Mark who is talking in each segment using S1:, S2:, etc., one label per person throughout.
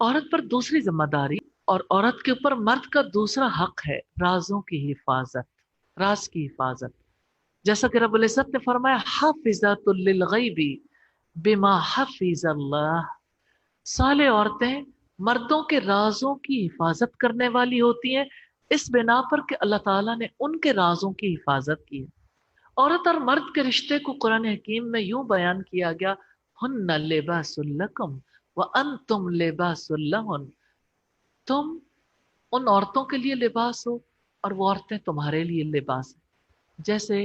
S1: औरत पर दूसरी जिम्मेदारी और औरत के ऊपर मर्द का दूसरा हक है राजों की हिफाजत, राज की हिफाजत। जैसा कि रब्बुल इज्जत ने फरमाया हाफिज़ातुल लिल गैबी बिमा हफिज़ल्लाह। साले औरतें मर्दों के राजों की हिफाजत करने वाली होती हैं इस बिना पर कि अल्लाह ताला ने उनके राजों की हिफाजत की है। औरत और मर्द के रिश्ते को कुरान हकीम में यूं बयान किया गया, हुन्ना लिबासुल लकुम व अंतुम लिबासुल लहुन। तुम उन औरतों के लिए लिबास हो और वो औरतें तुम्हारे लिए लिबास है। जैसे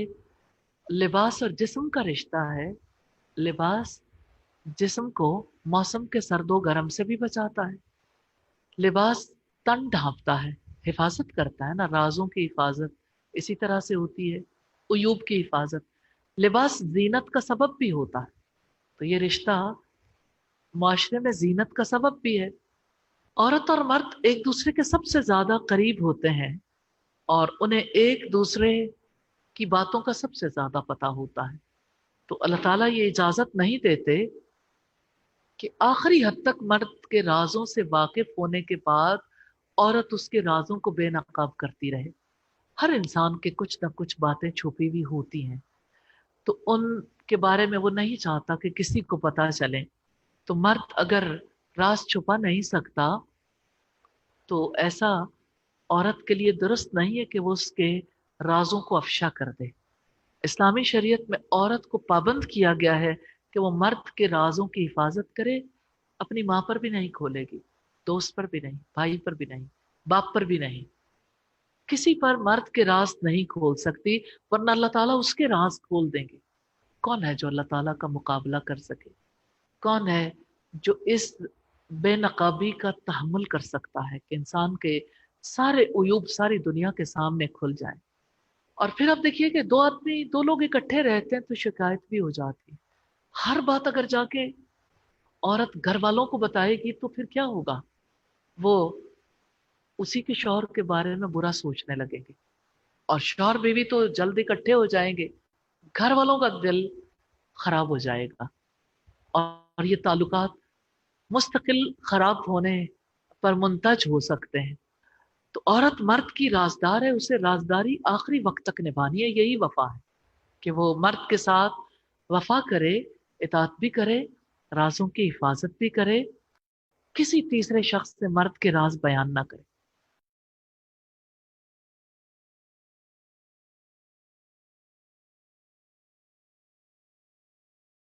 S1: लिबास और जिस्म का रिश्ता है, लिबास जिस्म को मौसम के सर्दो गर्म से भी बचाता है। लिबास तन ढांपता है, हिफाजत करता है ना, राजों की हिफाजत इसी तरह से होती है, उयूब की हिफाजत। लिबास जीनत का सबब भी होता है, तो ये रिश्ता माशरे में जीनत का सबब भी है। औरत और मर्द एक दूसरे के सबसे ज्यादा करीब होते हैं और उन्हें एक दूसरे की बातों का सबसे ज्यादा पता होता है। तो अल्लाह ताला ये इजाजत नहीं देते कि आखिरी हद तक मर्द के राजों से वाकिफ होने के बाद औरत उसके राजों को बेनकाब करती रहे। हर इंसान के कुछ न कुछ बातें छुपी हुई होती हैं, तो उनके बारे में वो नहीं चाहता कि किसी को पता चले। तो मर्द अगर राज छुपा नहीं सकता तो ऐसा औरत के लिए दुरुस्त नहीं है कि वो उसके राजों को अफशा कर दे। इस्लामी शरीयत में औरत को पाबंद किया गया है कि वो मर्द के राजों की हिफाजत करे। अपनी माँ पर भी नहीं खोलेगी, दोस्त पर भी नहीं, भाई पर भी नहीं, बाप पर भी नहीं, किसी पर मर्द के राज नहीं खोल सकती, वरना अल्लाह ताला उसके राज खोल देंगे। कौन है जो अल्लाह ताला का मुकाबला कर सके? कौन है जो इस बेनकाबी का तहम्मुल कर सकता है कि इंसान के सारे उयूब सारी दुनिया के सामने खुल जाए? और फिर आप देखिए कि दो आदमी, दो लोग इकट्ठे रहते हैं तो शिकायत भी हो जाती है। हर बात अगर जाके औरत घर वालों को बताएगी तो फिर क्या होगा? वो उसी के शौहर के बारे में बुरा सोचने लगेंगे और शौहर बीवी तो जल्द इकट्ठे हो जाएंगे, घर वालों का दिल खराब हो जाएगा और ये ताल्लुकात मुस्तकिल खराब होने पर मुंतज हो सकते हैं। तो औरत मर्द की राजदार है, उसे राजदारी आखिरी वक्त तक निभानी है। यही वफा है कि वो मर्द के साथ वफा करे, इताअत भी करे, राजों की हिफाजत भी करे, किसी तीसरे शख्स से मर्द के राज बयान ना करे।